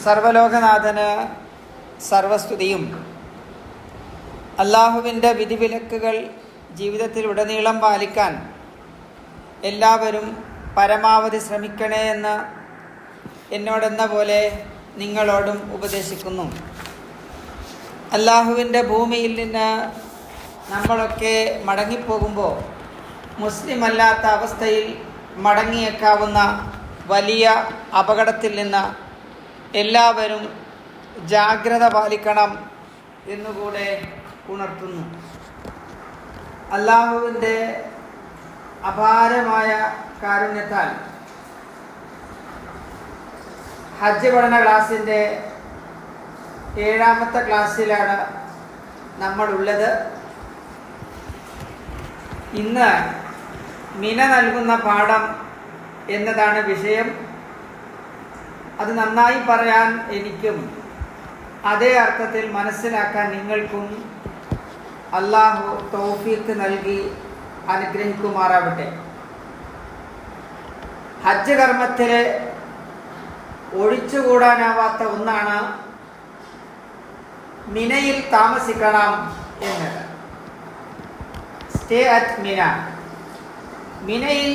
സർവലോകനാഥന് സർവസ്തുതിയും. അള്ളാഹുവിൻ്റെ വിധിവിലക്കുകൾ ജീവിതത്തിൽ ഉടനീളം പാലിക്കാൻ എല്ലാവരും പരമാവധി ശ്രമിക്കണേ എന്ന് എന്നോടെന്ന പോലെ നിങ്ങളോടും ഉപദേശിക്കുന്നു. അള്ളാഹുവിൻ്റെ ഭൂമിയിൽ നിന്ന് നമ്മളൊക്കെ മടങ്ങിപ്പോകുമ്പോൾ മുസ്ലിം അല്ലാത്ത അവസ്ഥയിൽ മടങ്ങിയേക്കാവുന്ന വലിയ അപകടത്തിൽ നിന്ന് എല്ലാവരും ജാഗ്രത പാലിക്കണം എന്നുകൂടെ ഉണർത്തുന്നു. അള്ളാഹുവിൻ്റെ അപാരമായ കാരുണ്യത്താൽ ഹജ്ജ് പഠന ക്ലാസ്സിൻ്റെ 7ാമത്തെ ക്ലാസ്സിലാണ് നമ്മളുള്ളത്. ഇന്ന് മിന നൽകുന്ന പാഠം എന്നതാണ് വിഷയം. അത് നന്നായി പറയാൻ എനിക്കും അതേ അർത്ഥത്തിൽ മനസ്സിലാക്കാൻ നിങ്ങൾക്കും അള്ളാഹു തൗഫീഖ് നൽകി അനുഗ്രഹിക്കുമാറാവട്ടെ. ഹജ്ജ് കർമ്മത്തിൽ ഒഴിച്ചുകൂടാനാവാത്ത ഒന്നാണ് മിനയിൽ താമസിക്കണം എന്നത്. സ്റ്റേ അറ്റ് മിന. മിനയിൽ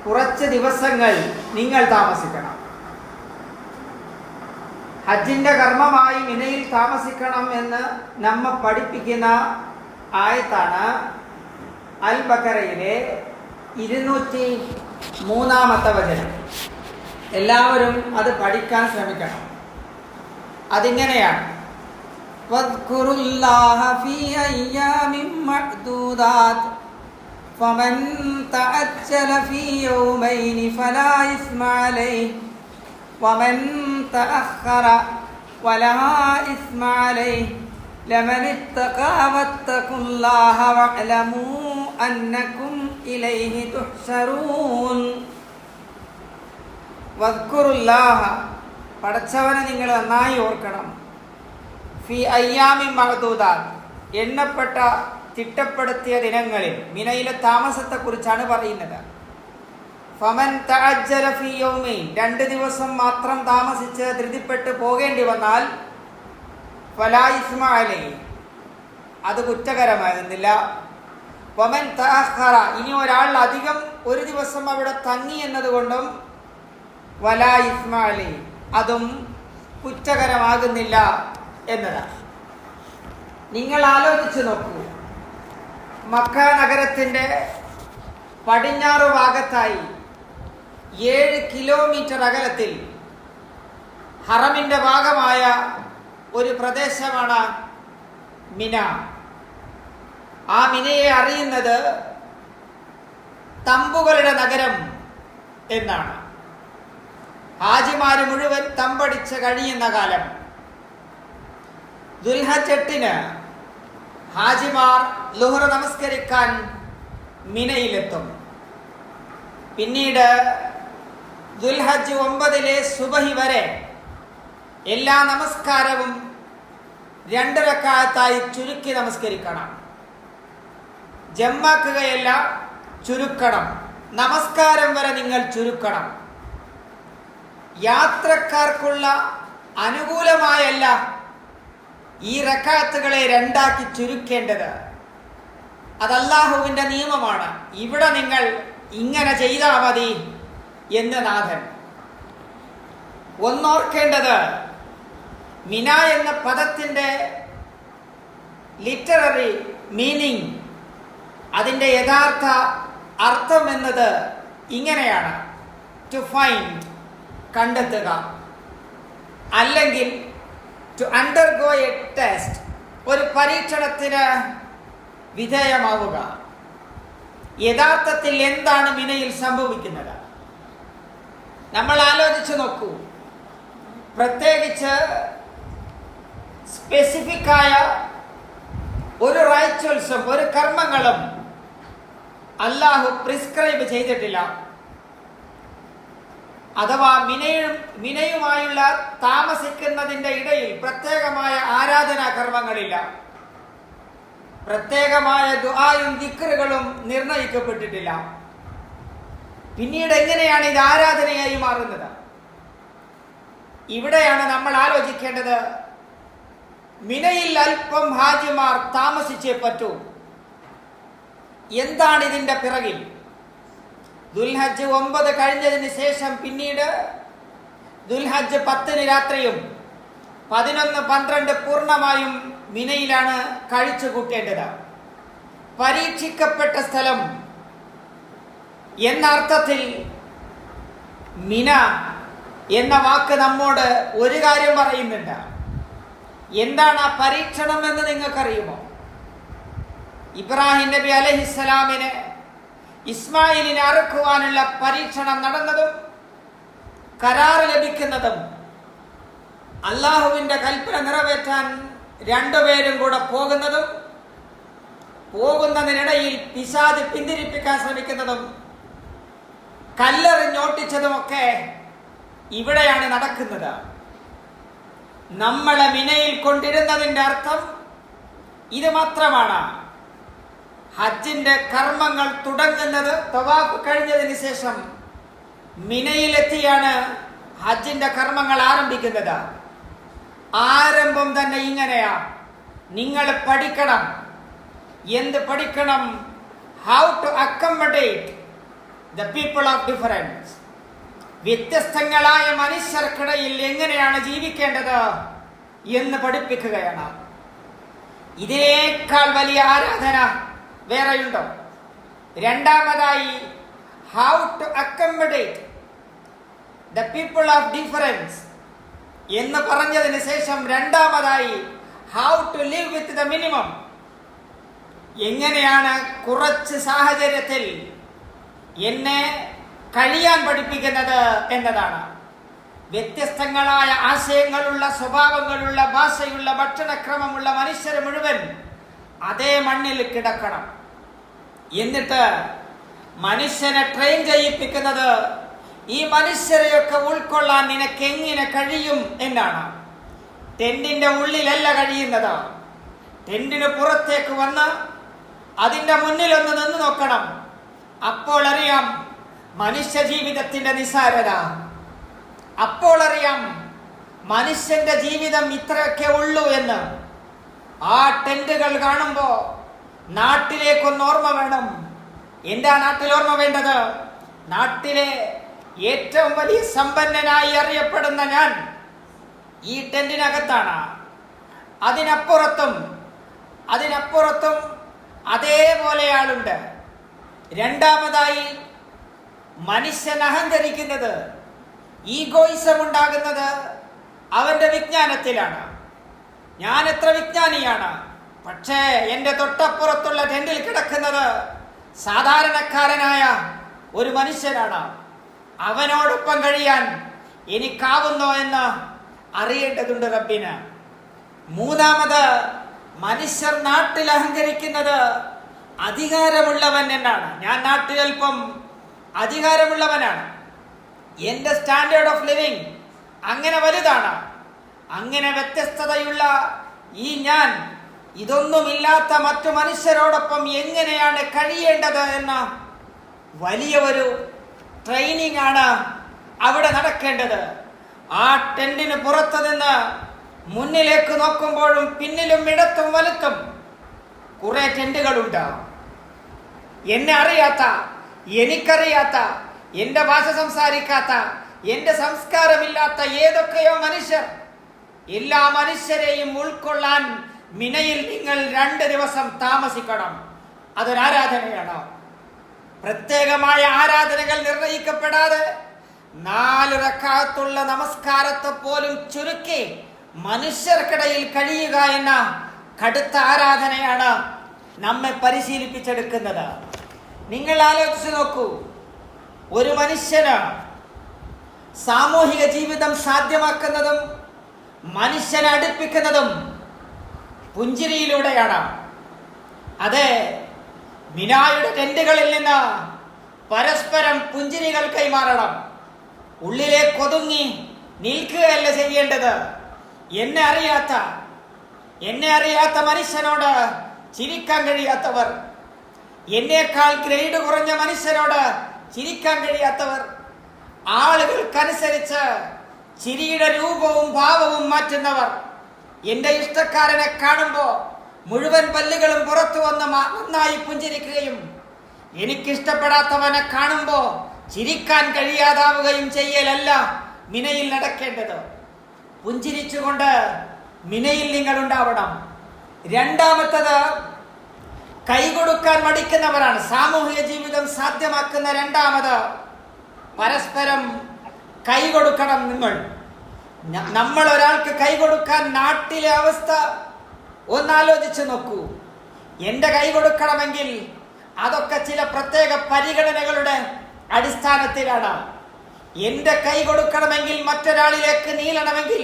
കുറച്ച് ദിവസങ്ങൾ നിങ്ങൾ താമസിക്കണം. ഹജ്ജിൻ്റെ കർമ്മമായി മിനയിൽ താമസിക്കണം എന്ന് നമ്മെ പഠിപ്പിക്കുന്ന ആയത്താണ് അൽ ബഖറയിലെ 203-ാമത്തെ വചനം. എല്ലാവരും അത് പഠിക്കാൻ ശ്രമിക്കണം. അതിങ്ങനെയാണ്: വദ്കുറുല്ലാഹ ഫീ അയ്യാമിൻ മഅ്ദൂദാത് ഫമൻ തഅജ്ജല ഫീ യൗമൈനി ഫലാ ഇസ്മ അലൈഹി വമൻ തഅഖറ വലാ ഇസ്മ അലൈഹി ലമൻ ഇത്തഖാ വത്തഖുല്ലാഹ വഅലമൂ അന്നകും ഇലൈഹി തുഹ്ശറൂൻ. വദ്കുറുല്ലാഹ, പടച്ചവനെ നിങ്ങൾ നന്നായി ഓർക്കണം. ഫി അയ്യാമിൻ മഅ്ദൂദാത്, എണ്ണപ്പെട്ട ചിട്ടപ്പെടുത്തിയ ദിനങ്ങളിൽ. മിനയിലെ താമസത്തെക്കുറിച്ചാണ് പറയുന്നത്. ഫമൻ തഅജ്ജല ഫീ യൗമൈൻ, 2 ദിവസം മാത്രം താമസിച്ച് ധൃതിപ്പെട്ട് പോകേണ്ടി വന്നാൽ ഫലാ ഇസ്മ അലൈഹി, അത് കുറ്റകരമാകുന്നില്ല. വമൻ തഅഖറ, ഇനി ഒരാൾ അധികം ഒരു ദിവസം അവിടെ തങ്ങി എന്നതുകൊണ്ടും വലാ ഇസ്മ അലൈഹി, അതും കുറ്റകരമാകുന്നില്ല എന്നതാണ്. നിങ്ങൾ ആലോചിച്ച് നോക്കൂ. മക്ക നഗരത്തിൻ്റെ പടിഞ്ഞാറ് ഭാഗത്തായി 7 കിലോമീറ്റർ അകലത്തിൽ ഹറമിൻ്റെ ഭാഗമായ ഒരു പ്രദേശമാണ് മിന. ആ മിനയെ അറിയുന്നത് തമ്പുകളുടെ നഗരം എന്നാണ്. ഹാജിമാര് മുഴുവൻ തമ്പടിച്ച് കഴിയുന്ന കാലം. ദുൽഹജ്ജ് 8-ന് ഹാജിമാർ ളുഹ്ർ നമസ്കരിക്കാൻ മിനയിലെത്തും. പിന്നീട് ദുൽഹജ്ജ് 9-ലെ സുബഹി വരെ എല്ലാ നമസ്കാരവും 2 റക്അത്തായി ചുരുക്കി നമസ്കരിക്കണം. ജമ്മാക്കുകയല്ല, ചുരുക്കണം. നമസ്കാരം വരെ നിങ്ങൾ ചുരുക്കണം. യാത്രക്കാർക്കുള്ള അനുകൂലമായല്ല ഈ റക്അത്തുകളെ 2ആക്കി ചുരുക്കേണ്ടത്. അത് അല്ലാഹുവിൻ്റെ നിയമമാണ്. ഇവിടെ നിങ്ങൾ ഇങ്ങനെ ചെയ്താൽ മതി എന്ന് നാഥൻ. ഒന്നോർക്കേണ്ടത്, മിന എന്ന പദത്തിൻ്റെ ലിറ്റററി മീനിങ്, അതിൻ്റെ യഥാർത്ഥ അർത്ഥം എന്നത് ഇങ്ങനെയാണ്: ടു ഫൈൻഡ്, കണ്ടെത്തുക, അല്ലെങ്കിൽ ടു അണ്ടർഗോ എ ടെസ്റ്റ്, ഒരു പരീക്ഷണത്തിന് വിധേയമാവുക. യഥാർത്ഥത്തിൽ എന്താണ് മിനയിൽ സംഭവിക്കുന്നത്? നമ്മൾ ആലോചിച്ച് നോക്കൂ. പ്രത്യേകിച്ച് സ്പെസിഫിക്കായ ഒരു റൈച്വൽസും ഒരു കർമ്മങ്ങളും അല്ലാഹു പ്രിസ്ക്രൈബ് ചെയ്തിട്ടില്ല. അഥവാ മിനയുമായുള്ള താമസിക്കുന്നതിൻ്റെ ഇടയിൽ പ്രത്യേകമായ ആരാധനാ കർമ്മങ്ങളില്ല. പ്രത്യേകമായ ദുആയും ദിക്റുകളും നിർണയിക്കപ്പെട്ടിട്ടില്ല. പിന്നീട് എങ്ങനെയാണ് ഇത് ആരാധനയായി മാറുന്നത്? ഇവിടെയാണ് നമ്മൾ ആലോചിക്കേണ്ടത്. മിനയിൽ അല്പം ഹാജിമാർ താമസിച്ചേ പറ്റൂ. എന്താണ് ഇതിന്റെ പിറകിൽ? ദുൽഹജ്ജ് 9 കഴിഞ്ഞതിന് ശേഷം പിന്നീട് ദുൽഹജ്ജ് 10 രാത്രിയും 11, 12 പൂർണ്ണമായും മിനയിലാണ് കഴിച്ചു കൂട്ടേണ്ടത്. പരീക്ഷിക്കപ്പെട്ട സ്ഥലം എന്ന അർത്ഥത്തിൽ മിന എന്ന വാക്ക് നമ്മോട് ഒരു കാര്യം പറയുന്നുണ്ട്. എന്താണ് ആ പരീക്ഷണം എന്ന് നിങ്ങൾക്കറിയുമോ? ഇബ്രാഹിം നബി അലൈഹിസ്സലാമിന് ഇസ്മായിലിനെ അറുക്കുവാനുള്ള പരീക്ഷണം നടന്നതും കരാർ ലഭിക്കുന്നതും അള്ളാഹുവിന്റെ കൽപ്പന നിറവേറ്റാൻ രണ്ടുപേരും കൂടെ പോകുന്നതിനിടയിൽ പിശാച് പിന്തിരിപ്പിക്കാൻ ശ്രമിക്കുന്നതും കല്ലെറിഞ്ഞോട്ടിച്ചതുമൊക്കെ ഇവിടെയാണ് നടക്കുന്നത്. നമ്മളെ മിനയിൽ കൊണ്ടിരുന്നതിന്റെ അർത്ഥം ഇത് മാത്രമാണ്. ഹജ്ജിന്റെ കർമ്മങ്ങൾ തുടങ്ങുന്നത് തവാഫ് കഴിഞ്ഞതിന് ശേഷം മിനയിലെത്തിയാണ് ഹജ്ജിന്റെ കർമ്മങ്ങൾ ആരംഭിക്കുന്നത്. ആരംഭം തന്നെ ഇങ്ങനെയാ. നിങ്ങൾ പഠിക്കണം. എന്ത് പഠിക്കണം? How to accommodate the people of difference. വ്യത്യസ്തങ്ങളായ മനുഷ്യർക്കിടയിൽ എങ്ങനെയാണ് ജീവിക്കേണ്ടത് എന്ന് പഠിപ്പിക്കുകയാണ്. ഇതിനേക്കാൾ വലിയ ആരാധന വേറെയുണ്ടോ? രണ്ടാമതായി how to accommodate the people of difference എന്ന് പറഞ്ഞതിന് ശേഷം രണ്ടാമതായി how to live with the minimum. എങ്ങനെയാണ് കുറച്ച് സാഹചര്യത്തിൽ എന്നെ കഴിയാൻ പഠിപ്പിക്കുന്നത് എന്നതാണ്. വ്യത്യസ്തങ്ങളായ ആശയങ്ങളുള്ള, സ്വഭാവങ്ങളുള്ള, ഭാഷയുള്ള, ഭക്ഷണക്രമമുള്ള മനുഷ്യർ മുഴുവൻ അതേ മണ്ണിൽ കിടക്കണം. എന്നിട്ട് മനുഷ്യനെ ട്രെയിൻ ചെയ്യിപ്പിക്കുന്നത് ഈ മനുഷ്യരെയൊക്കെ ഉൾക്കൊള്ളാൻ നിനക്ക് എങ്ങനെ കഴിയും എന്നാണ്. ടെന്റിന്റെ ഉള്ളിലല്ല കഴിയുന്നത്. ടെന്റിന് പുറത്തേക്ക് വന്ന് അതിന്റെ മുന്നിലൊന്ന് നിന്ന് നോക്കണം. അപ്പോൾ അറിയാം മനുഷ്യ ജീവിതത്തിന്റെ നിസാരത. അപ്പോൾ അറിയാം മനുഷ്യന്റെ ജീവിതം ഇത്രയൊക്കെ ഉള്ളൂ എന്ന്. ആ ടെന്റുകൾ കാണുമ്പോ നാട്ടിലേക്കൊന്ന് ഓർമ്മ വേണം. എന്താ നാട്ടിൽ ഓർമ്മ വേണ്ടത്? നാട്ടിലെ ഏറ്റവും വലിയ സമ്പന്നനായി അറിയപ്പെടുന്ന ഞാൻ ഈ ടെന്റിനകത്താണ്. അതിനപ്പുറത്തും അതേപോലെ ആളുണ്ട്. രണ്ടാമതായി മനുഷ്യൻ അഹങ്കരിക്കുന്നത്, ഈഗോയിസം ഉണ്ടാകുന്നത് അവന്റെ വിജ്ഞാനത്തിലാണ്. ഞാൻ എത്ര വിജ്ഞാനിയാണ്, പക്ഷേ എന്റെ തൊട്ടപ്പുറത്തുള്ള ടെന്റിൽ കിടക്കുന്നത് സാധാരണക്കാരനായ ഒരു മനുഷ്യനാണ്. അവനോടൊപ്പം കഴിയാൻ എനിക്കാവുന്നോ എന്ന് അറിയേണ്ടതുണ്ട് റബ്ബിന്. മൂന്നാമത് മനുഷ്യർ നാട്ടിൽ അഹങ്കരിക്കുന്നത് അധികാരമുള്ളവൻ എന്നാണ്. ഞാൻ നാട്ടിൽ അല്പം അധികാരമുള്ളവനാണ്. എന്റെ സ്റ്റാൻഡേർഡ് ഓഫ് ലിവിങ് അങ്ങനെ വലുതാണ്. അങ്ങനെ വ്യത്യസ്തതയുള്ള ഈ ഞാൻ ഇതൊന്നുമില്ലാത്ത മറ്റു മനുഷ്യരോടൊപ്പം എങ്ങനെയാണ് കഴിയേണ്ടത് എന്ന വലിയ ഒരു ട്രെയിനിങ് ആണ് അവിടെ നടക്കേണ്ടത്. ആ ടെന്റിന് പുറത്തു നിന്ന് മുന്നിലേക്ക് നോക്കുമ്പോഴും പിന്നിലും ഇടത്തും വലത്തും കുറെ ടെന്റുകളുണ്ട്. എന്നെ അറിയാത്ത, എനിക്കറിയാത്ത, എന്റെ ഭാഷ സംസാരിക്കാത്ത, എന്റെ സംസ്കാരമില്ലാത്ത ഏതൊക്കെയോ മനുഷ്യർ. എല്ലാ മനുഷ്യരെയും ഉൾക്കൊള്ളാൻ മിനയിൽ നിങ്ങൾ 2 ദിവസം താമസിക്കണം. അതൊരാരാധനയാണ്. പ്രത്യേകമായ ആരാധനകൾ നിർണയിക്കപ്പെടാതെ 4 റക്അത്തുള്ള നമസ്കാരത്തെ പോലും ചുരുക്കി മനുഷ്യർക്കിടയിൽ കഴിയുക എന്ന കടുത്ത ആരാധനയാണ് നമ്മെ പരിശീലിപ്പിച്ചെടുക്കുന്നത്. നിങ്ങൾ ആലോചിച്ച് നോക്കൂ. ഒരു മനുഷ്യന് സാമൂഹിക ജീവിതം സാധ്യമാക്കുന്നതും മനുഷ്യനെ അടുപ്പിക്കുന്നതും പുഞ്ചിരിയിലൂടെയാണ്. അതെ, മിനായുടെ ടെന്റുകളിൽ നിന്ന് പരസ്പരം പുഞ്ചിരികൾ കൈമാറണം. ഉള്ളിലേക്ക് ഒതുങ്ങി നിൽക്കുകയല്ല ചെയ്യേണ്ടത്. എന്നെ അറിയാത്ത മനുഷ്യനോട് ചിരിക്കാൻ കഴിയാത്തവർ, എന്നേക്കാൾ ഗ്രേഡ് കുറഞ്ഞ മനുഷ്യനോട് ചിരിക്കാൻ കഴിയാത്തവർ, ആളുകൾക്കനുസരിച്ച് ചിരിയുടെ രൂപവും ഭാവവും മാറ്റുന്നവർ. എൻ്റെ ഇഷ്ടക്കാരനെ കാണുമ്പോൾ മുഴുവൻ പല്ലുകളും പുറത്തു വന്ന് നന്നായി പുഞ്ചിരിക്കുകയും എനിക്കിഷ്ടപ്പെടാത്തവനെ കാണുമ്പോൾ ചിരിക്കാൻ കഴിയാതാവുകയും ചെയ്യലല്ല മിനയിൽ നടക്കേണ്ടത്. പുഞ്ചിരിച്ചുകൊണ്ട് മിനയിൽ നിങ്ങൾ ഉണ്ടാവണം. രണ്ടാമത്തത്, കൈകൊടുക്കാൻ മടിക്കുന്നവരാണ്. സാമൂഹിക ജീവിതം സാധ്യമാക്കുന്ന രണ്ടാമത്, പരസ്പരം കൈകൊടുക്കണം. നമ്മൾ ഒരാൾക്ക് കൈകൊടുക്കാൻ, നാട്ടിലെ അവസ്ഥ ഒന്നാലോചിച്ച് നോക്കൂ. എൻ്റെ കൈ കൊടുക്കണമെങ്കിൽ അതൊക്കെ ചില പ്രത്യേക പരിഗണനകളുടെ അടിസ്ഥാനത്തിലാണ്. എൻ്റെ കൈ കൊടുക്കണമെങ്കിൽ, മറ്റൊരാളിലേക്ക് നീളണമെങ്കിൽ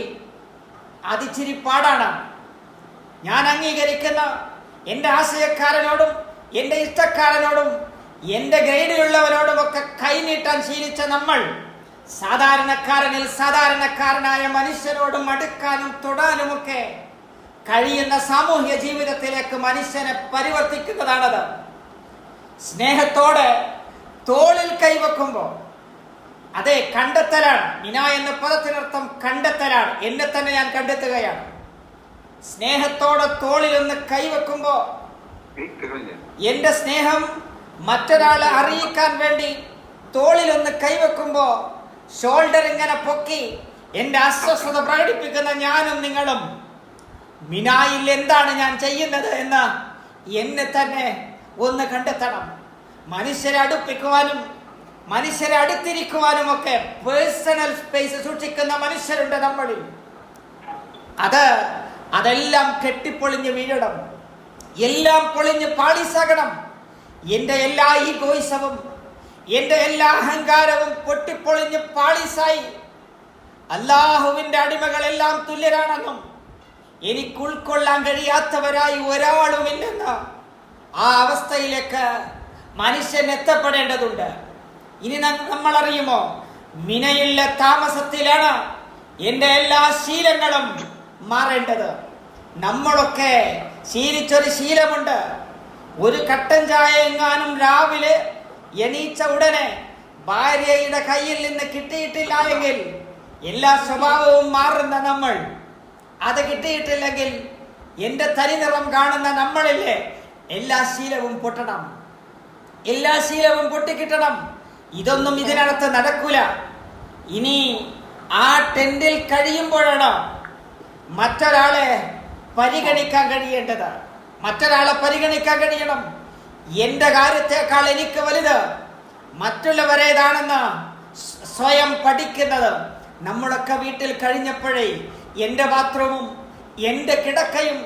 അതിച്ചിരി പാടാണ്. ഞാൻ അംഗീകരിക്കുന്ന എൻ്റെ ആശയക്കാരനോടും എൻ്റെ ഇഷ്ടക്കാരനോടും എൻ്റെ ഗ്രേഡിലുള്ളവരോടുമൊക്കെ കൈനീട്ടാൻ ശീലിച്ച നമ്മൾ സാധാരണക്കാരനിൽ സാധാരണക്കാരനായ മനുഷ്യരോടും അടുക്കാനും തൊടാനുമൊക്കെ കഴിയുന്ന സാമൂഹ്യ ജീവിതത്തിലേക്ക് മനുഷ്യനെ പരിവർത്തിക്കുന്നതാണത്. സ്നേഹത്തോടെ തോളിൽ കൈവെക്കുമ്പോൾ അതെ കണ്ടെത്തലാണ്. മിന എന്ന പദത്തിനർത്ഥം കണ്ടെത്തലാണ്. എന്നെ തന്നെ ഞാൻ കണ്ടെത്തുകയാണ്. സ്നേഹത്തോടെ തോളിൽ ഒന്ന് കൈവെക്കുമ്പോ എന്റെ സ്നേഹം മറ്റൊരാളെ അറിയിക്കാൻ വേണ്ടി തോളിലൊന്ന് കൈവെക്കുമ്പോ ഷോൾഡർ ഇങ്ങനെ പൊക്കി എന്റെ അസ്വസ്ഥത പ്രകടിപ്പിക്കുന്ന ഞാനും നിങ്ങളും മിനായിൽ എന്താണ് ഞാൻ ചെയ്യുന്നത് എന്ന് എന്നെ തന്നെ ഒന്ന് കണ്ടെത്തണം. മനുഷ്യരെ അടുപ്പിക്കുവാനും മനുഷ്യരെ അടുത്തിരിക്കുവാനും ഒക്കെ പേഴ്സണൽ സ്പേസ് സൂക്ഷിക്കുന്ന മനുഷ്യരുണ്ട് നമ്മളിൽ. അതെല്ലാം കെട്ടിപ്പൊളിഞ്ഞ് വീഴണം. എല്ലാം പൊളിഞ്ഞ് പാളിസാകണം. എൻ്റെ എല്ലാ ഈഗോയിസവും എൻ്റെ എല്ലാ അഹങ്കാരവും പൊട്ടിപ്പൊളിഞ്ഞ് പാളിസായി അല്ലാഹുവിൻ്റെ അടിമകളെല്ലാം തുല്യരാണെന്നും എനിക്ക് ഉൾക്കൊള്ളാൻ കഴിയാത്തവരായി ഒരാളുമില്ലെന്ന് ആ അവസ്ഥയിലേക്ക് മനുഷ്യൻ എത്തപ്പെടേണ്ടതുണ്ട്. ഇനി നമ്മൾ അറിയുമോ, മിനയിലെ താമസത്തിലാണ് എൻ്റെ എല്ലാ ശീലങ്ങളും മാറേണ്ടത്. നമ്മളൊക്കെ ശീലിച്ചൊരു ശീലമുണ്ട്. ഒരു കട്ടൻ ചായ എങ്ങാനും രാവിലെ എണീച്ച ഉടനെ ഭാര്യയുടെ കയ്യിൽ നിന്ന് കിട്ടിയിട്ടില്ല എങ്കിൽ എല്ലാ സ്വഭാവവും മാറുന്ന നമ്മൾ, അത് കിട്ടിയിട്ടില്ലെങ്കിൽ എൻ്റെ തനിനിറം കാണുന്ന നമ്മളില്ലേ, എല്ലാ ശീലവും പൊട്ടണം, എല്ലാ ശീലവും പൊട്ടിക്കിട്ടണം. ഇതൊന്നും ഇതിനകത്ത് നടക്കൂല. ഇനി ആ ടെന്റിൽ കഴിയുമ്പോഴാണ് മറ്റൊരാളെ പരിഗണിക്കാൻ കഴിയേണ്ടത്. മറ്റൊരാളെ പരിഗണിക്കാൻ കഴിയണം. എൻ്റെ കാര്യത്തെക്കാൾ എനിക്ക് വലുത് മറ്റുള്ളവരേതാണെന്ന് സ്വയം പഠിക്കുന്നത്. നമ്മളൊക്കെ വീട്ടിൽ കഴിഞ്ഞപ്പോഴേ എൻ്റെ ബാത്റൂമും എൻ്റെ കിടക്കയും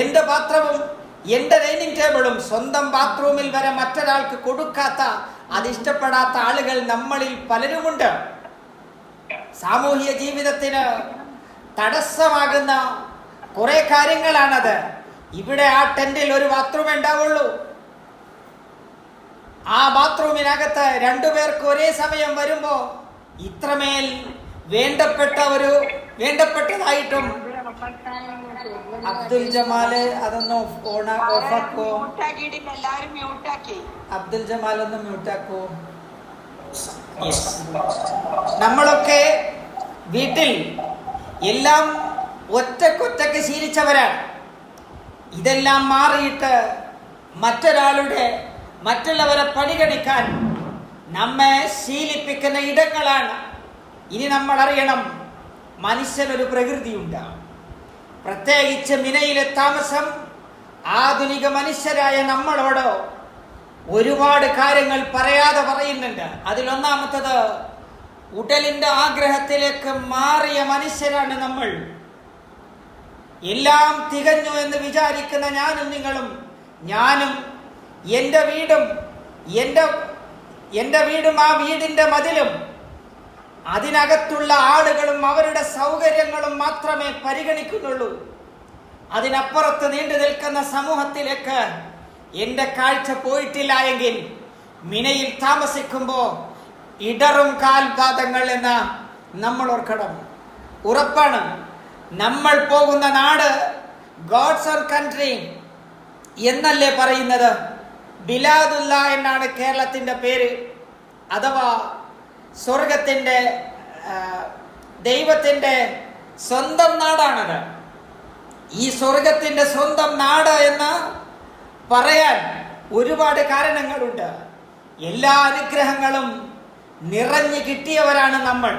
എൻ്റെ പാത്രവും എൻ്റെ ഡൈനിങ് ടേബിളും സ്വന്തം ബാത്റൂമിൽ വരെ മറ്റൊരാൾക്ക് കൊടുക്കാത്ത, അതിഷ്ടപ്പെടാത്ത ആളുകൾ നമ്മളിൽ പലരുമുണ്ട്. സാമൂഹിക ജീവിതത്തിന് തടസ്സമാകുന്ന കുറെ കാര്യങ്ങളാണത്. ഇവിടെ ആ ടെന്റിൽ ഒരു ബാത്റൂമേ ഉണ്ടാവുള്ളൂ. ആ ബാത്റൂമിനകത്ത് രണ്ടുപേർക്ക് ഒരേ സമയം വരുമ്പോ ഇത്രമേൽ വേണ്ടപ്പെട്ടതായിട്ടും അബ്ദുൽ ജമാല് അതൊന്ന് ഓഫാക്കോ. അബ്ദുൽ ജമാൽ ഒന്ന് മ്യൂട്ടാക്കോ. നമ്മളൊക്കെ വീട്ടിൽ എല്ലാം ഒറ്റക്കൊറ്റക്ക് ശീലിച്ചവരാണ്. ഇതെല്ലാം മാറിയിട്ട് മറ്റുള്ളവരെ പരിഗണിക്കാൻ നമ്മെ ശീലിപ്പിക്കുന്ന ഇടങ്ങളാണ്. ഇനി നമ്മൾ അറിയണം, മനുഷ്യനൊരു പ്രകൃതിയുണ്ട്. പ്രത്യേകിച്ച് മിനയിലെ താമസം ആധുനിക മനുഷ്യരായ നമ്മളോട് ഒരുപാട് കാര്യങ്ങൾ പറയാതെ പറയുന്നുണ്ട്. അതിലൊന്നാമത്തത്, ഉടലിന്റെ ആഗ്രഹത്തിലേക്ക് മാറിയ മനുഷ്യരാണ് നമ്മൾ. എല്ലാം തികഞ്ഞു എന്ന് വിചാരിക്കുന്ന ഞാനും നിങ്ങളും, ഞാനും എൻ്റെ വീടും ആ വീടിന്റെ മതിലും അതിനകത്തുള്ള ആളുകളും അവരുടെ സൗകര്യങ്ങളും മാത്രമേ പരിഗണിക്കുന്നുള്ളൂ. അതിനപ്പുറത്ത് നീണ്ടു നിൽക്കുന്ന സമൂഹത്തിലേക്ക് എൻ്റെ കാഴ്ച പോയിട്ടില്ല എങ്കിൽ മിനയിൽ താമസിക്കുമ്പോൾ ഇടറും കാൽപാദങ്ങൾ എന്ന് നമ്മൾ ഓർക്കണം. ഉറപ്പാണ്, നമ്മൾ പോകുന്ന നാട് ഗോഡ്സ് ഓൺ കൺട്രി എന്നല്ലേ പറയുന്നത്. ബിലാദുല്ല എന്നാണ് കേരളത്തിൻ്റെ പേര്, അഥവാ സ്വർഗത്തിൻ്റെ ദൈവത്തിൻ്റെ സ്വന്തം നാടാണത്. ഈ സ്വർഗത്തിൻ്റെ സ്വന്തം നാട് എന്ന് പറയാൻ ഒരുപാട് കാരണങ്ങളുണ്ട്. എല്ലാ അനുഗ്രഹങ്ങളും നിറഞ്ഞു കിട്ടിയവരാണ് നമ്മൾ.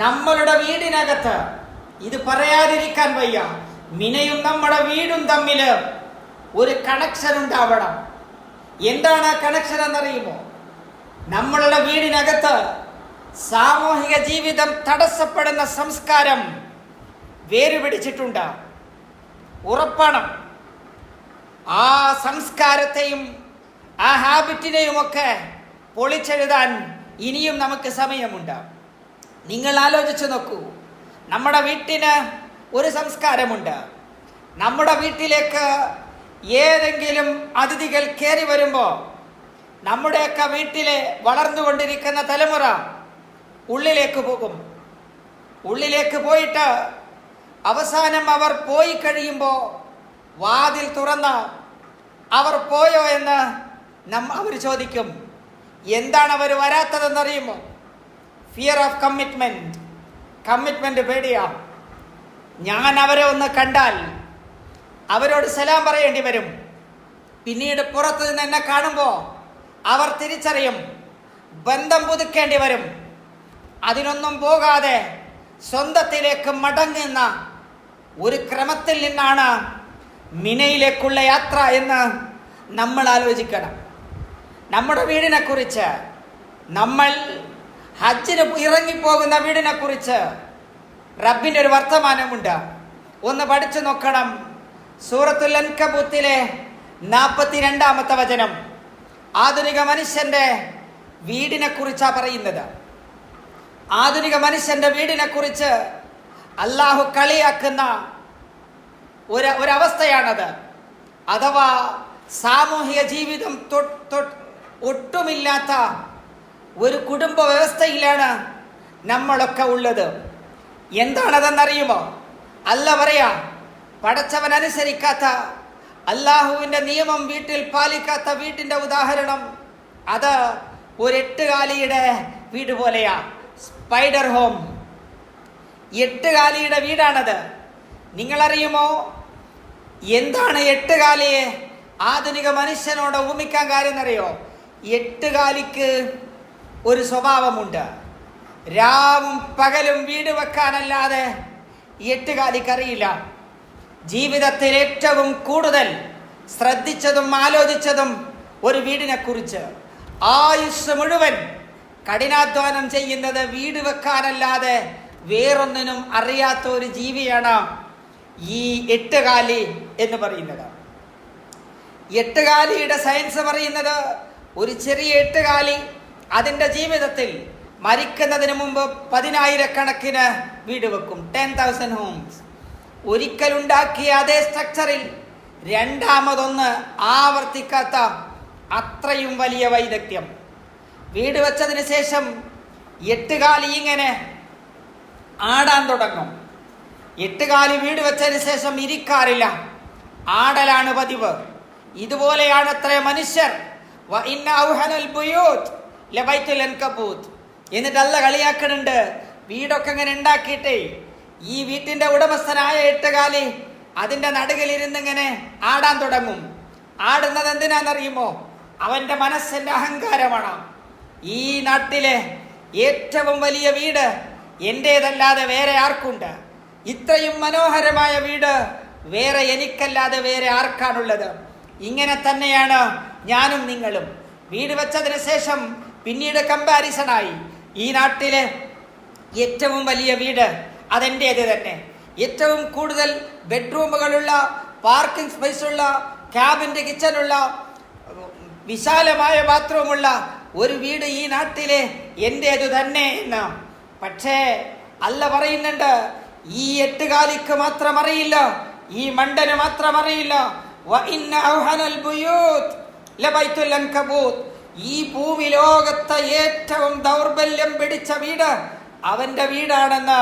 നമ്മളുടെ വീടിനകത്ത് ഇത് പറയാതിരിക്കാൻ വയ്യ. മിനയും നമ്മുടെ വീടും തമ്മിൽ ഒരു കണക്ഷൻ ഉണ്ടാവണം. എന്താണ് ആ കണക്ഷൻ എന്നറിയുമോ? നമ്മളുടെ വീടിനകത്ത് സാമൂഹിക ജീവിതം തടസ്സപ്പെടുന്ന സംസ്കാരം വേരുപിടിച്ചിട്ടുണ്ട്. ഉറപ്പാണ്. ആ സംസ്കാരത്തെയും ആ ഹാബിറ്റിനെയും ഒക്കെ പൊളിച്ചെഴുതാൻ ഇനിയും നമുക്ക് സമയമുണ്ട്. നിങ്ങൾ ആലോചിച്ച് നോക്കൂ. നമ്മുടെ വീട്ടിന് ഒരു സംസ്കാരമുണ്ട്. നമ്മുടെ വീട്ടിലേക്ക് ഏതെങ്കിലും അതിഥികൾ കയറി വരുമ്പോൾ നമ്മുടെയൊക്കെ വീട്ടിലെ വളർന്നുകൊണ്ടിരിക്കുന്ന തലമുറ ഉള്ളിലേക്ക് പോകും. ഉള്ളിലേക്ക് പോയിട്ട് അവസാനം അവർ പോയി കഴിയുമ്പോൾ വാതിൽ തുറന്ന് അവർ പോയോ എന്ന് അവർ ചോദിക്കും. എന്താണ് അവർ വരാത്തതെന്നറിയുമോ? Fear of commitment. കമ്മിറ്റ്മെന്റ് പേടിയാ. ഞാൻ അവരെ ഒന്ന് കണ്ടാൽ അവരോട് സലാം പറയേണ്ടി വരും. പിന്നീട് പുറത്തു നിന്ന് എന്നെ കാണുമ്പോൾ അവർ തിരിച്ചറിയും. ബന്ധം പുതുക്കേണ്ടി വരും. അതിനൊന്നും പോകാതെ സ്വന്തത്തിലേക്ക് മടങ്ങുന്ന ഒരു ക്രമത്തിൽ നിന്നാണ് മിനയിലേക്കുള്ള യാത്ര എന്ന് നമ്മൾ ആലോചിക്കണം. നമ്മുടെ വീടിനെ കുറിച്ച്, നമ്മൾ ഹജ്ജിന് ഇറങ്ങിപ്പോകുന്ന വീടിനെ കുറിച്ച് റബ്ബിൻ്റെ ഒരു വർത്തമാനമുണ്ട്. ഒന്ന് പഠിച്ചു നോക്കണം. സൂറത്തുൽ അൻകബൂത്തിലെ 42-ാമത്തെ വചനം ആധുനിക മനുഷ്യന്റെ വീടിനെ കുറിച്ചാണ് പറയുന്നത്. ആധുനിക മനുഷ്യന്റെ വീടിനെ കുറിച്ച് അള്ളാഹു കളിയാക്കുന്ന ഒരവസ്ഥയാണത്. അഥവാ സാമൂഹിക ജീവിതം ഒട്ടുമില്ലാത്ത ഒരു കുടുംബ വ്യവസ്ഥയിലാണ് നമ്മളൊക്കെ ഉള്ളത്. എന്താണതെന്നറിയുമോ? അല്ല പറയാ, പടച്ചവൻ അനുസരിക്കാത്ത, അള്ളാഹുവിൻ്റെ നിയമം വീട്ടിൽ പാലിക്കാത്ത വീട്ടിൻ്റെ ഉദാഹരണം അത് ഒരു എട്ടുകാലിയുടെ വീട് പോലെയാ. Spider home. എട്ടുകാലിയുടെ വീടാണത്. നിങ്ങളറിയുമോ എന്താണ് എട്ടുകാലിയെ ആധുനിക മനുഷ്യനോട് ഉപമിക്കാൻ കാര്യം എന്നറിയോ? എട്ടുകാലിക്ക് ഒരു സ്വഭാവമുണ്ട്. രാവും പകലും വീട് വെക്കാനല്ലാതെ എട്ടുകാലിക്കറിയില്ല. ജീവിതത്തിൽ ഏറ്റവും കൂടുതൽ ശ്രദ്ധിച്ചതും ആലോചിച്ചതും ഒരു വീടിനെ കുറിച്ച്. ആയുസ് മുഴുവൻ കഠിനാധ്വാനം ചെയ്യുന്നത് വീട് വെക്കാനല്ലാതെ വേറൊന്നിനും അറിയാത്ത ഒരു ജീവിയാണ് ഈ എട്ടുകാലി എന്ന് പറയുന്നത്. എട്ടുകാലിയുടെ സയൻസ് പറയുന്നത് ഒരു ചെറിയ എട്ടുകാലി അതിൻ്റെ ജീവിതത്തിൽ മരിക്കുന്നതിന് മുമ്പ് 10,000-കണക്കിന് വീട് വെക്കും. 10,000 ഹോംസ്. ഒരിക്കലുണ്ടാക്കിയ അതേ സ്ട്രക്ചറിൽ രണ്ടാമതൊന്ന് ആവർത്തിക്കാത്ത അത്രയും വലിയ വൈദഗ്ധ്യം. വീട് വെച്ചതിന് ശേഷം എട്ടുകാലി ഇങ്ങനെ ആടാൻ തുടങ്ങും. എട്ടുകാലി വീട് വെച്ചതിന് ശേഷം ഇരിക്കാറില്ല, ആടലാണ് പതിവ്. ഇതുപോലെയാണ് അത്ര മനുഷ്യർ. എന്നിട്ട് അല്ല കളിയാക്കണുണ്ട്. വീടൊക്കെ ഇങ്ങനെ ഉണ്ടാക്കിയിട്ടേ ഈ വീട്ടിന്റെ ഉടമസ്ഥനായ എട്ടുകാലി അതിന്റെ നടുകിലിരുന്നിങ്ങനെ ആടാൻ തുടങ്ങും. ആടുന്നത് എന്തിനാണെന്നറിയുമോ? അവന്റെ മനസ്സിന്റെ അഹങ്കാരമാണ്. ഈ നാട്ടിലെ ഏറ്റവും വലിയ വീട് എന്റേതല്ലാതെ വേറെ ആർക്കുണ്ട്? ഇത്രയും മനോഹരമായ വീട് വേറെ എനിക്കല്ലാതെ വേറെ ആർക്കാണുള്ളത്? ഇങ്ങനെ തന്നെയാണ് ഞാനും നിങ്ങളും. വീട് വെച്ചതിന് ശേഷം പിന്നീട് കമ്പാരിസണായി. ഈ നാട്ടിലെ ഏറ്റവും വലിയ വീട് അതെൻ്റേത് തന്നെ. ഏറ്റവും കൂടുതൽ ബെഡ്റൂമുകളുള്ള, പാർക്കിംഗ് സ്പേസുള്ള, ക്യാബിൻ്റെ കിച്ചണുള്ള, വിശാലമായ ബാത്റൂമുള്ള ഒരു വീട് ഈ നാട്ടിലെ എൻ്റേതു തന്നെ എന്ന്. പക്ഷേ അല്ല പറയുന്നുണ്ട്, ഈ എട്ടുകാലിക്ക് മാത്രം അറിയില്ല, ഈ മണ്ടന് മാത്രം അറിയില്ല. ഈ ഭൂമി ലോകത്തെ ഏറ്റവും ദൗർബല്യം പിടിച്ച വീട് അവന്റെ വീടാണെന്ന്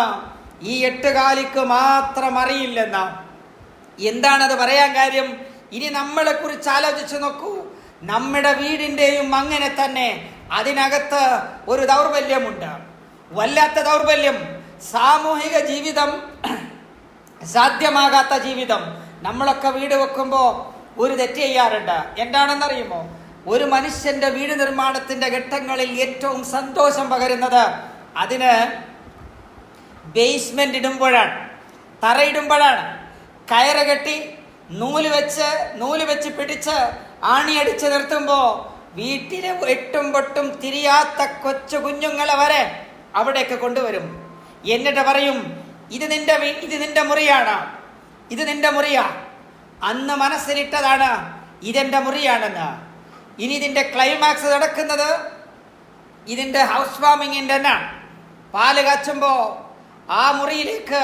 ഈ എട്ടുകാലിക്ക് മാത്രം അറിയില്ലെന്ന. എന്താണത് പറയാൻ കാര്യം? ഇനി നമ്മളെ കുറിച്ച് ആലോചിച്ചു നോക്കൂ. നമ്മുടെ വീടിൻ്റെയും അങ്ങനെ തന്നെ അതിനകത്ത് ഒരു ദൗർബല്യമുണ്ട്, വല്ലാത്ത ദൗർബല്യം. സാമൂഹിക ജീവിതം സാധ്യമാകാത്ത ജീവിതം. നമ്മളൊക്കെ വീട് വെക്കുമ്പോൾ ഒരു തെറ്റ് ചെയ്യാറുണ്ട്. എന്താണെന്നറിയുമോ? ഒരു മനുഷ്യന്റെ വീട് നിർമ്മാണത്തിന്റെ ഘട്ടങ്ങളിൽ ഏറ്റവും സന്തോഷം പകരുന്നത് അതിന് ബേസ്മെന്റ് ഇടുമ്പോഴാണ്, തറയിടുമ്പോഴാണ്. കയറ് കെട്ടി നൂല് വെച്ച് പിടിച്ച് ആണിയടിച്ച് നിർത്തുമ്പോൾ വീട്ടിലെ എട്ടും പൊട്ടും തിരിയാത്ത കൊച്ചു കുഞ്ഞുങ്ങളെ വരെ അവിടേക്ക് കൊണ്ടുവരും. എന്നിട്ട് പറയും, ഇത് നിന്റെ മുറിയാണ്, ഇത് നിന്റെ മുറിയാ. അന്ന് മനസ്സിലിട്ടതാണ് ഇതെന്റെ മുറിയാണെന്ന്. ഇനി ഇതിന്റെ ക്ലൈമാക്സ് നടക്കുന്നത് ഇതിന്റെ ഹൗസ് വാമിങ്ങിന്റെ തന്നെ. പാല് കാച്ചുമ്പോ ആ മുറിയിലേക്ക്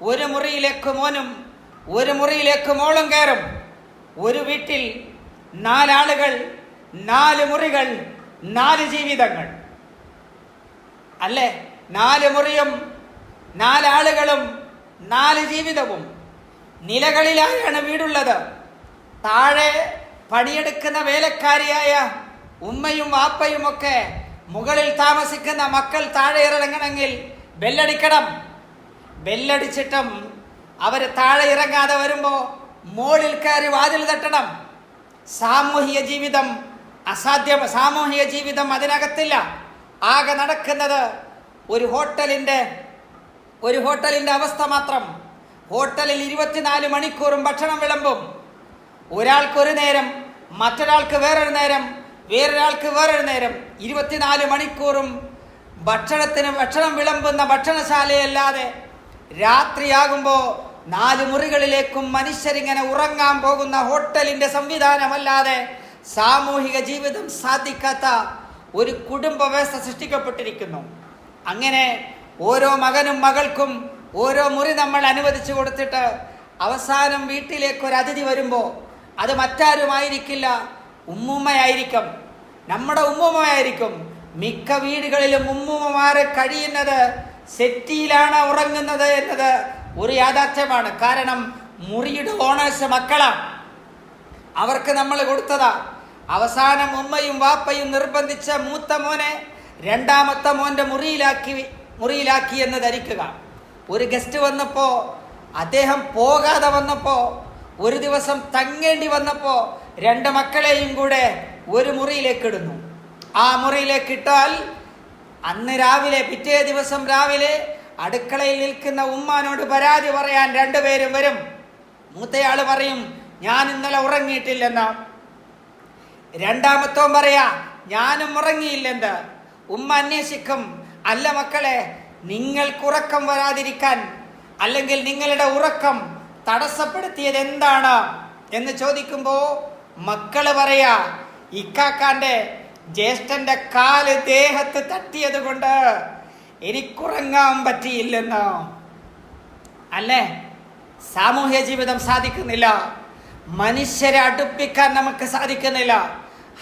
ഒരു മുറിയിലേക്ക് മോനും ഒരു മുറിയിലേക്ക് മോളും കയറും. ഒരു വീട്ടിൽ 4 ആളുകൾ, 4 മുറികൾ, 4 ജീവിതങ്ങൾ അല്ലേ? 4 മുറിയും 4 ആളുകളും 4 ജീവിതവും. നിലകളിലായാണ് വീടുള്ളത്. താഴെ പണിയെടുക്കുന്ന വേലക്കാരിയായ ഉമ്മയും വാപ്പയും ഒക്കെ, മുകളിൽ താമസിക്കുന്ന മക്കൾ താഴെ ഇറങ്ങണമെങ്കിൽ ബെല്ലടിക്കണം. ബെല്ലടിച്ചിട്ടും അവര് താഴെ ഇറങ്ങാതെ വരുമ്പോ മോളിൽ കയറി വാതിൽ തട്ടണം. സാമൂഹിക ജീവിതം അസാധ്യം. സാമൂഹിക ജീവിതം അതിനകത്തില്ല. ആകെ നടക്കുന്നത് ഒരു ഹോട്ടലിന്റെ അവസ്ഥ മാത്രം. ഹോട്ടലിൽ 24 മണിക്കൂറും ഭക്ഷണം വിളമ്പും. ഒരാൾക്ക് ഒരു നേരം, മറ്റൊരാൾക്ക് വേറൊരു നേരം, വേറൊരാൾക്ക് വേറൊരു നേരം. 24 മണിക്കൂറും ഭക്ഷണം വിളമ്പുന്ന ഭക്ഷണശാലയല്ലാതെ രാത്രിയാകുമ്പോൾ 4 മുറികളിലേക്കും മനുഷ്യരിങ്ങനെ ഉറങ്ങാൻ പോകുന്ന ഹോട്ടലിന്റെ സംവിധാനമല്ലാതെ സാമൂഹിക ജീവിതം സാധിക്കാത്ത ഒരു കുടുംബ വ്യവസ്ഥ സൃഷ്ടിക്കപ്പെട്ടിരിക്കുന്നു. അങ്ങനെ ഓരോ മകനും മകൾക്കും ഓരോ മുറി നമ്മൾ അനുവദിച്ചു കൊടുത്തിട്ട് അവസാനം വീട്ടിലേക്ക് ഒരു അതിഥി വരുമ്പോൾ അത് മറ്റാരുമായിരിക്കില്ല, ഉമ്മുമ്മയായിരിക്കും. നമ്മുടെ ഉമ്മുമ്മയായിരിക്കും. മിക്ക വീടുകളിലും ഉമ്മുമ്മമാരെ കഴിയുന്നത് സെറ്റിയിലാണ് ഉറങ്ങുന്നത് എന്നത് ഒരു യാഥാർത്ഥ്യമാണ്. കാരണം മുറിയുടെ ഓണേഴ്സ് മക്കളാണ്. അവർക്ക് നമ്മൾ കൊടുത്തതാ. അവസാനം ഉമ്മയും വാപ്പയും നിർബന്ധിച്ച മൂത്ത മോനെ രണ്ടാമത്തെ മോന്റെ മുറിയിലാക്കി എന്ന് ധരിക്കുക. ഒരു ഗസ്റ്റ് വന്നപ്പോ, അദ്ദേഹം പോകാതെ വന്നപ്പോ, ഒരു ദിവസം തങ്ങേണ്ടി വന്നപ്പോ 2 മക്കളെയും കൂടെ ഒരു മുറിയിലേക്ക് ഇടുന്നു. ആ മുറിയിലേക്ക് ഇട്ടാൽ അന്ന് രാവിലെ, പിറ്റേ ദിവസം രാവിലെ അടുക്കളയിൽ നിൽക്കുന്ന ഉമ്മാനോട് പരാതി പറയാൻ 2 പേരും വരും. മൂത്തയാള് പറയും, ഞാൻ ഇന്നലെ ഉറങ്ങിയിട്ടില്ലെന്ന്. രണ്ടാമത്തോൻ പറയാ, ഞാനും ഉറങ്ങിയില്ലെന്ന്. ഉമ്മ അന്വേഷിക്കും, അല്ല മക്കളെ, നിങ്ങൾക്ക് ഉറക്കം വരാതിരിക്കാൻ അല്ലെങ്കിൽ നിങ്ങളുടെ ഉറക്കം തടസ്സപ്പെടുത്തിയത് എന്താണ് എന്ന് ചോദിക്കുമ്പോ മക്കള് പറയാ, ഇക്കാക്കാന്റെ ജ്യേഷ്ഠന്റെ കാല് ദേഹത്ത് തട്ടിയത് കൊണ്ട് എനിക്കുറങ്ങാൻ പറ്റിയില്ലെന്ന്. അല്ലേ? സാമൂഹ്യ ജീവിതം സാധിക്കുന്നില്ല. മനുഷ്യരെ അടുപ്പിക്കാൻ നമുക്ക് സാധിക്കുന്നില്ല.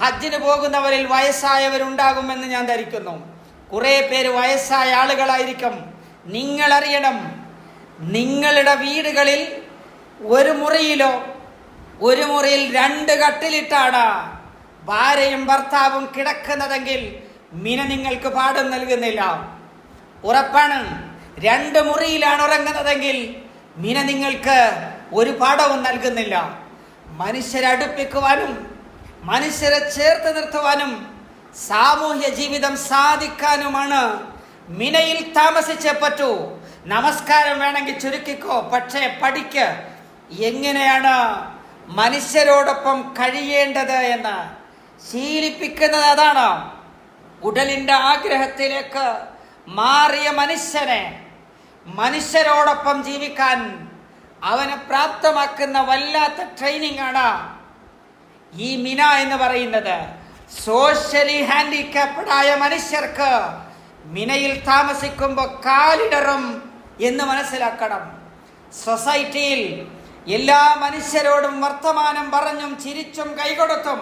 ഹജ്ജിന് പോകുന്നവരിൽ വയസ്സായവരുണ്ടാകുമെന്ന് ഞാൻ ധരിക്കുന്നു. കുറെ പേര് വയസ്സായ ആളുകളായിരിക്കും. നിങ്ങൾ അറിയണം, നിങ്ങളുടെ വീടുകളിൽ ഒരു മുറിയിൽ 2 കട്ടിലിട്ടാണ് ഭാര്യയും ഭർത്താവും കിടക്കുന്നതെങ്കിൽ മിന നിങ്ങൾക്ക് പാഠം നൽകുന്നില്ല. ഉറപ്പാണ്. 2 മുറിയിലാണ് ഉറങ്ങുന്നതെങ്കിൽ മിന നിങ്ങൾക്ക് ഒരു പാഠവും നൽകുന്നില്ല. മനുഷ്യരെ അടുപ്പിക്കുവാനും മനുഷ്യരെ ചേർത്ത് നിർത്തുവാനും സാമൂഹ്യ ജീവിതം സാധിക്കാനുമാണ് മിനയിൽ താമസിച്ചേ പറ്റൂ. നമസ്കാരം വേണമെങ്കിൽ ചുരുക്കിക്കോ, പക്ഷേ പഠിക്ക് എങ്ങനെയാണ് മനുഷ്യരോടൊപ്പം കഴിയേണ്ടത് എന്ന് ശീലിപ്പിക്കുന്നത്. അതാണ് ഉടലിന്റെ ആഗ്രഹത്തിലേക്ക് മാറിയ മനുഷ്യനെ മനുഷ്യരോടൊപ്പം ജീവിക്കാൻ അവനെ പ്രാപ്തമാക്കുന്ന വല്ലാത്ത ട്രെയിനിങ് ആണ് ഈ മിന എന്ന് പറയുന്നത്. സോഷ്യലി ഹാൻഡിക്യാപ്ഡ് ആയ മനുഷ്യർക്ക് മിനയിൽ താമസിക്കുമ്പോൾ കാലിടറും എന്ന് മനസ്സിലാക്കണം. സൊസൈറ്റിയിൽ എല്ലാ മനുഷ്യരോടും വർത്തമാനം പറഞ്ഞും ചിരിച്ചും കൈകൊടുത്തും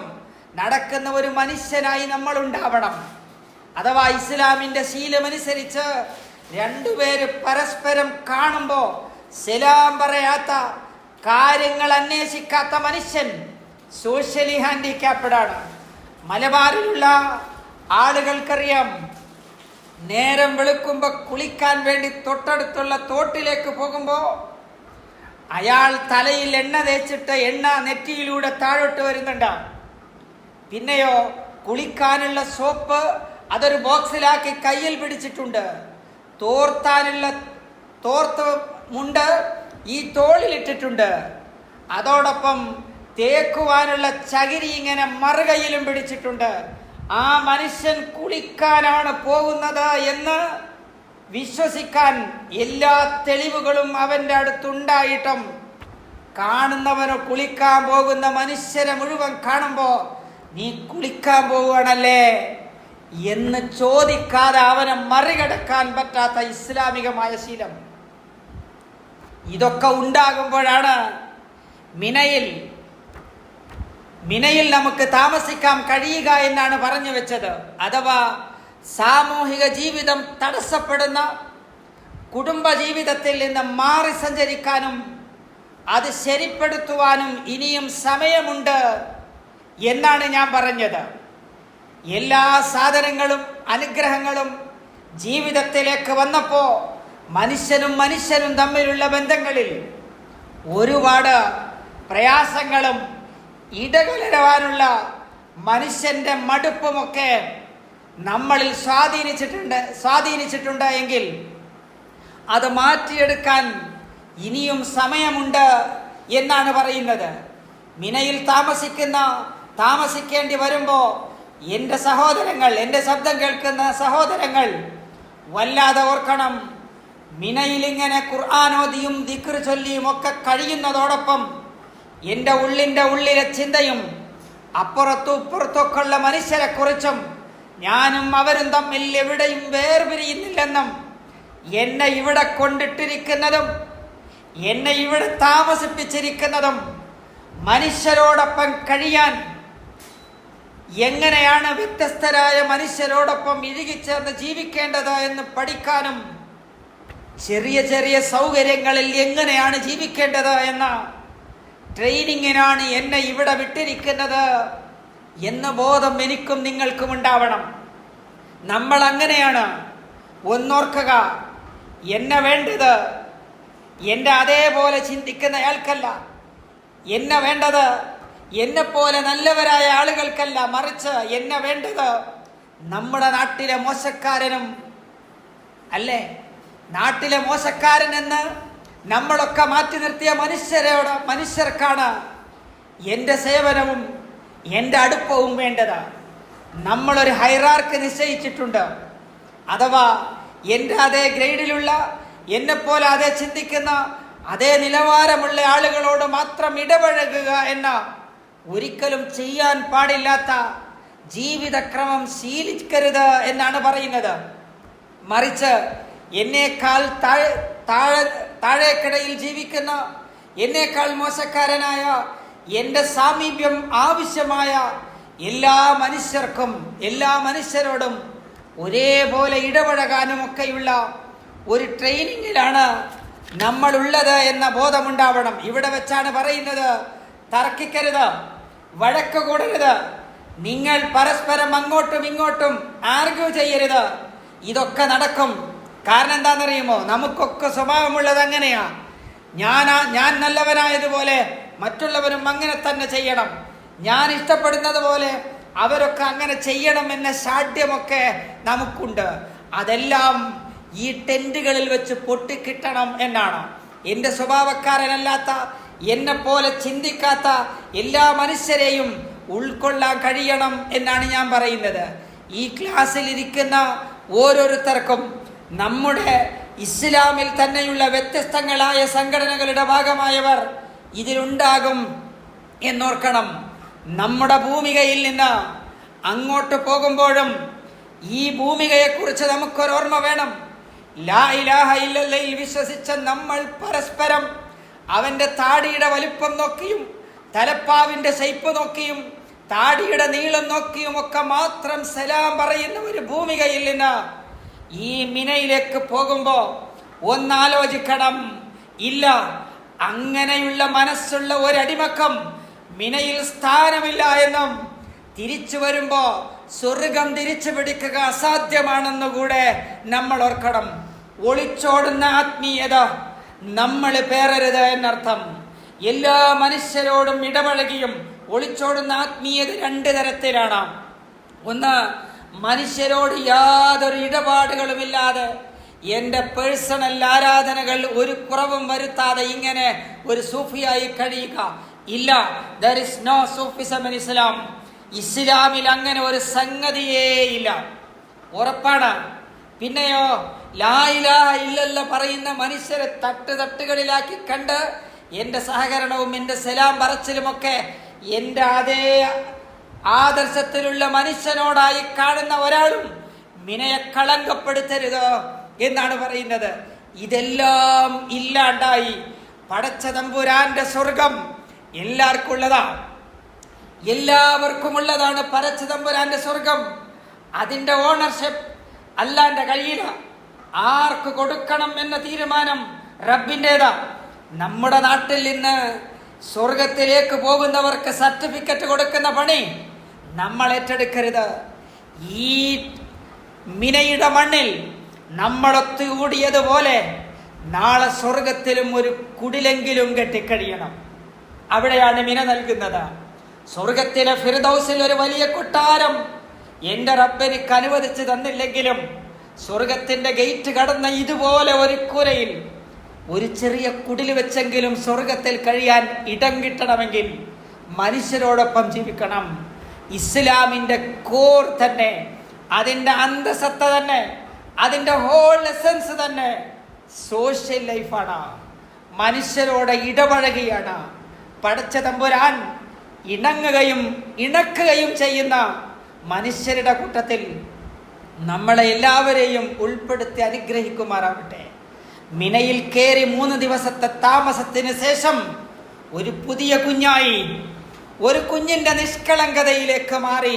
നടക്കുന്ന ഒരു മനുഷ്യനായി നമ്മൾ ഉണ്ടാവണം. അഥവാ ഇസ്ലാമിന്റെ ശീലമനുസരിച്ച് 2 പേര് പരസ്പരം കാണുമ്പോൾ സലാം പറയാത്ത, കാര്യങ്ങൾ അന്വേഷിക്കാത്ത മനുഷ്യൻ സോഷ്യലി ഹാൻഡിക്യാപ്ഡ് ആണ്. മലബാറിലുള്ള ആളുകൾക്കറിയാം, നേരം വെളുക്കുമ്പോ കുളിക്കാൻ വേണ്ടി തൊട്ടടുത്തുള്ള തോട്ടിലേക്ക് പോകുമ്പോ അയാൾ തലയിൽ എണ്ണ തേച്ചിട്ട് എണ്ണ നെറ്റിയിലൂടെ താഴോട്ട് വരുന്നുണ്ട്. പിന്നെയോ കുളിക്കാനുള്ള സോപ്പ് അതൊരു ബോക്സിലാക്കി കയ്യിൽ പിടിച്ചിട്ടുണ്ട്. തോർത്ത് മുണ്ട് ഈ തോളിലിട്ടിട്ടുണ്ട്. അതോടൊപ്പം തേക്കുവാനുള്ള ചകിരി ഇങ്ങനെ മറുകയിലും പിടിച്ചിട്ടുണ്ട്. ആ മനുഷ്യൻ കുളിക്കാനാണ് പോകുന്നത് എന്ന് വിശ്വസിക്കാൻ എല്ലാ തെളിവുകളും അവന്റെ അടുത്തുണ്ടായിട്ടും കാണുന്നവനോ കുളിക്കാൻ പോകുന്ന മനുഷ്യരെ മുഴുവൻ കാണുമ്പോ നീ കുളിക്കാൻ പോവുകയാണല്ലേ എന്ന് ചോദിക്കാതെ അവനെ മറികടക്കാൻ പറ്റാത്ത ഇസ്ലാമികമായ ശീലം. ഇതൊക്കെ ഉണ്ടാകുമ്പോഴാണ് മിനയിൽ നമുക്ക് താമസിക്കാൻ കഴിയുക എന്നാണ് പറഞ്ഞു വെച്ചത്. അഥവാ സാമൂഹിക ജീവിതം തടസ്സപ്പെടുന്ന കുടുംബ ജീവിതത്തിൽ നിന്ന് മാറി സഞ്ചരിക്കാനും അത് ശരിപ്പെടുത്തുവാനും ഇനിയും സമയമുണ്ട് എന്നാണ് ഞാൻ പറഞ്ഞത്. എല്ലാ സാധനങ്ങളും അനുഗ്രഹങ്ങളും ജീവിതത്തിലേക്ക് വന്നപ്പോൾ മനുഷ്യനും തമ്മിലുള്ള ബന്ധങ്ങളിൽ ഒരുപാട് പ്രയാസങ്ങളും ഇടകലരാനുള്ള മനുഷ്യന്റെ മടുപ്പുമൊക്കെ നമ്മളിൽ സ്വാധീനിച്ചിട്ടുണ്ട് എങ്കിൽ അത് മാറ്റിയെടുക്കാൻ ഇനിയും സമയമുണ്ട് എന്നാണ് പറയുന്നത്. മിനയിൽ താമസിക്കേണ്ടി വരുമ്പോൾ എൻ്റെ സഹോദരങ്ങൾ, എൻ്റെ ശബ്ദം കേൾക്കുന്ന സഹോദരങ്ങൾ വല്ലാതെ ഓർക്കണം. മിനയിൽ ഇങ്ങനെ ഖുർആനോദിയും ദിക്ർ ചൊല്ലിയും ഒക്കെ കഴിയുന്നതോടൊപ്പം എൻ്റെ ഉള്ളിലെ ചിന്തയും അപ്പുറത്തും ഇപ്പുറത്തൊക്കെ ഉള്ള മനുഷ്യരെ കുറിച്ചും ഞാനും അവരും തമ്മിൽ എവിടെയും വേർപിരിയുന്നില്ലെന്നും എന്നെ ഇവിടെ കൊണ്ടിട്ടിരിക്കുന്നതും എന്നെ ഇവിടെ താമസിപ്പിച്ചിരിക്കുന്നതും മനുഷ്യരോടൊപ്പം കഴിയാൻ, എങ്ങനെയാണ് വ്യത്യസ്തരായ മനുഷ്യരോടൊപ്പം ഇഴുകിച്ചേർന്ന് ജീവിക്കേണ്ടത് എന്ന് പഠിക്കാനും ചെറിയ ചെറിയ സൗകര്യങ്ങളിൽ എങ്ങനെയാണ് ജീവിക്കേണ്ടത് എന്ന ട്രെയിനിങ്ങിനാണ് എന്നെ ഇവിടെ വിട്ടിരിക്കുന്നത് എന്ന ബോധം എനിക്കും നിങ്ങൾക്കും ഉണ്ടാവണം. നമ്മൾ അങ്ങനെയാണ്. ഒന്നോർക്കുക, എന്നെ വേണ്ടത് എൻ്റെ അതേപോലെ ചിന്തിക്കുന്നയാൾക്കല്ല, എന്നെ വേണ്ടത് എന്നെപ്പോലെ നല്ലവരായ ആളുകൾക്കല്ല, മറിച്ച് എന്നെ വേണ്ടത് നമ്മുടെ നാട്ടിലെ മോശക്കാരനും അല്ലേ, നാട്ടിലെ മോശക്കാരനെന്ന് നമ്മളൊക്കെ മാറ്റി നിർത്തിയ മനുഷ്യർക്കാണ് എൻ്റെ സേവനവും എൻ്റെ അടുപ്പവും വേണ്ടത്. നമ്മളൊരു ഹൈറാർക്ക് നിശ്ചയിച്ചിട്ടുണ്ട്. അഥവാ എൻ്റെ അതേ ഗ്രേഡിലുള്ള, എന്നെപ്പോലെ അതേ ചിന്തിക്കുന്ന, അതേ നിലവാരമുള്ള ആളുകളോട് മാത്രം ഇടപഴകുക എന്ന ഒരിക്കലും ചെയ്യാൻ പാടില്ലാത്ത ജീവിതക്രമം ശീലിക്കരുത് എന്നാണ് പറയുന്നത്. മറിച്ച് എന്നേക്കാൾ താഴേക്കിടയിൽ ജീവിക്കുന്ന, എന്നേക്കാൾ മോശക്കാരനായ, എൻ്റെ സാമീപ്യം ആവശ്യമായ എല്ലാ മനുഷ്യരോടും ഒരേപോലെ ഇടപഴകാനും ഒക്കെയുള്ള ഒരു ട്രെയിനിങ്ങിലാണ് നമ്മളുള്ളത് എന്ന ബോധമുണ്ടാവണം. ഇവിടെ വെച്ചാണ് പറയുന്നത്, തർക്കിക്കരുത്, വഴക്ക് കൂടരുത്, നിങ്ങൾ പരസ്പരം അങ്ങോട്ടും ഇങ്ങോട്ടും ആർഗ്യൂ ചെയ്യരുത്. ഇതൊക്കെ നടക്കും. കാരണം എന്താണെന്നറിയുമോ? നമുക്കൊക്കെ സ്വഭാവമുള്ളത് അങ്ങനെയാ. ഞാൻ നല്ലവനായതുപോലെ മറ്റുള്ളവരും അങ്ങനെ തന്നെ ചെയ്യണം, ഞാൻ ഇഷ്ടപ്പെടുന്നത് പോലെ അവരൊക്കെ അങ്ങനെ ചെയ്യണം എന്ന ശാഠ്യമൊക്കെ നമുക്കുണ്ട്. അതെല്ലാം ഈ ടെന്റുകളിൽ വെച്ച് പൊട്ടിക്കിട്ടണം എന്നാണ്. എൻ്റെ സ്വഭാവക്കാരനല്ലാത്ത, എന്നെ പോലെ ചിന്തിക്കാത്ത എല്ലാ മനുഷ്യരെയും ഉൾക്കൊള്ളാൻ കഴിയണം എന്നാണ് ഞാൻ പറയുന്നത്. ഈ ക്ലാസ്സിൽ ഇരിക്കുന്ന ഓരോരുത്തർക്കും നമ്മുടെ ഇസ്ലാമിൽ തന്നെയുള്ള വ്യത്യസ്തങ്ങളായ സംഘടനകളുടെ ഭാഗമായവർ ഇതിലുണ്ടാകും എന്നോർക്കണം. നമ്മുടെ ഭൂമികയിൽ നിന്ന് അങ്ങോട്ട് പോകുമ്പോഴും ഈ ഭൂമികയെക്കുറിച്ച് നമുക്കൊരോർമ്മ വേണം. ലാ ഇലാഹ ഇല്ലല്ലയിൽ വിശ്വസിച്ച നമ്മൾ പരസ്പരം അവൻ്റെ താടിയുടെ വലിപ്പം നോക്കിയും തലപ്പാവിൻ്റെ ഷെയ്പ്പ് നോക്കിയും താടിയുടെ നീളം നോക്കിയും ഒക്കെ മാത്രം സലാം പറയുന്ന ഒരു ഭൂമികയിൽ നിന്ന് ഈ മിനയിലേക്ക് പോകുമ്പോൾ ഒന്നാലോചിക്കണം. ഇല്ല, അങ്ങനെയുള്ള മനസ്സുള്ള ഒരടിമക്കം മിനയിൽ സ്ഥാനമില്ല എന്നും തിരിച്ചു വരുമ്പോ സ്വർഗം തിരിച്ചു പിടിക്കുക അസാധ്യമാണെന്നുകൂടെ നമ്മൾ ഓർക്കണം. ഒളിച്ചോടുന്ന ആത്മീയത നമ്മൾ പേറരുത് എന്നർത്ഥം. എല്ലാ മനുഷ്യരോടും ഇടപഴകിയും ഒളിച്ചോടുന്ന ആത്മീയത 2 തരത്തിലാണ്. ഒന്ന്, മനുഷ്യരോട് യാതൊരു ഇടപാടുകളുമില്ലാതെ എൻ്റെ പേഴ്സണൽ ആരാധനകൾ ഒരു കുറവും വരുത്താതെ ഇങ്ങനെ ഒരു സൂഫിയായി കഴിയുക. ഇല്ല, there is no Sufism in Islam. ഇസ്ലാമിൽ അങ്ങനെ ഒരു സംഗതിയേ ഇല്ല, ഉറപ്പാണ്. പിന്നെയോ, ലാ ഇലാഹ ഇല്ലല്ലാഹ് പറയുന്ന മനുഷ്യരെ തട്ടുകളിലാക്കി കണ്ട് എൻ്റെ സഹകരണവും എൻ്റെ സലാം പറച്ചിലുമൊക്കെ എൻ്റെ അതേ ആദർശത്തിലുള്ള മനുഷ്യനോടായി കാണുന്ന ഒരാളും മിനയെ കളങ്കപ്പെടുത്തരുത് എന്നാണ് പറയുന്നത്. ഇതെല്ലാം ഇല്ലാണ്ടായി പടച്ച തമ്പുരാന്റെ സ്വർഗം എല്ലാവർക്കും ഉള്ളതാണ്. എല്ലാവർക്കുമുള്ളതാണ് പടച്ച തമ്പുരാന്റെ സ്വർഗം. അതിന്റെ ഓണർഷിപ്പ് അല്ലാന്റെ കയ്യില. ആർക്ക് കൊടുക്കണം എന്ന തീരുമാനം റബ്ബിൻ്റെതാ. നമ്മുടെ നാട്ടിൽ നിന്ന് സ്വർഗത്തിലേക്ക് പോകുന്നവർക്ക് സർട്ടിഫിക്കറ്റ് കൊടുക്കുന്ന പണി നമ്മൾ ഏറ്റെടുക്കരുത്. ഈ മിനയുടെ മണ്ണിൽ നമ്മളൊത്തുകൂടിയതുപോലെ നാളെ സ്വർഗത്തിലും ഒരു കുടിലെങ്കിലും കെട്ടിക്കഴിയണം. അവിടെയാണ് മിന നൽകുന്നത്. സ്വർഗത്തിലെ ഫിർദൗസിൽ ഒരു വലിയ കൊട്ടാരം എൻ്റെ റബ്ബെനിക്ക് അനുവദിച്ചു തന്നില്ലെങ്കിലും സ്വർഗത്തിന്റെ ഗേറ്റ് കടന്ന ഇതുപോലെ ഒരു കൂരയിൽ ഒരു ചെറിയ കുടിൽ വെച്ചെങ്കിലും സ്വർഗത്തിൽ കഴിയാൻ ഇടം കിട്ടണമെങ്കിൽ മനുഷ്യരോടൊപ്പം ജീവിക്കണം. ഇസ്ലാമിന്റെ കോർ തന്നെ, അതിന്റെ അന്തസത്ത തന്നെ, അതിന്റെ ഹോൾ എസൻസ് തന്നെ സോഷ്യൽ ലൈഫാണ്. മനുഷ്യരോട് ഇടപഴകിയാണ്. പടച്ച തമ്പുരാൻ ഇണങ്ങുകയും ഇണക്കുകയും ചെയ്യുന്ന മനുഷ്യരുടെ കൂട്ടത്തിൽ നമ്മളെ എല്ലാവരെയും ഉൾപ്പെടുത്തി അനുഗ്രഹിക്കുമാറാവട്ടെ. മിനയിൽ കയറി 3 ദിവസത്തെ താമസത്തിന് ശേഷം ഒരു പുതിയ കുഞ്ഞായി, ഒരു കുഞ്ഞിന്റെ നിഷ്കളങ്കതയിലേക്ക് മാറി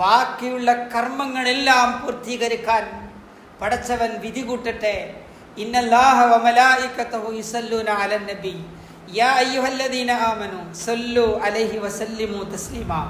ബാക്കിയുള്ള കർമ്മങ്ങളെല്ലാം പൂർത്തീകരിക്കാൻ പടച്ചവൻ വിധി കൂട്ടട്ടെ. ഇന്നല്ലാഹ വ മലായികതഹു യുസല്ലൂന അലൻ നബി യാ അയ്യുഹല്ലദീന ആമനു സല്ലു അലൈഹി വസല്ലിമു തസ്ലീമാ.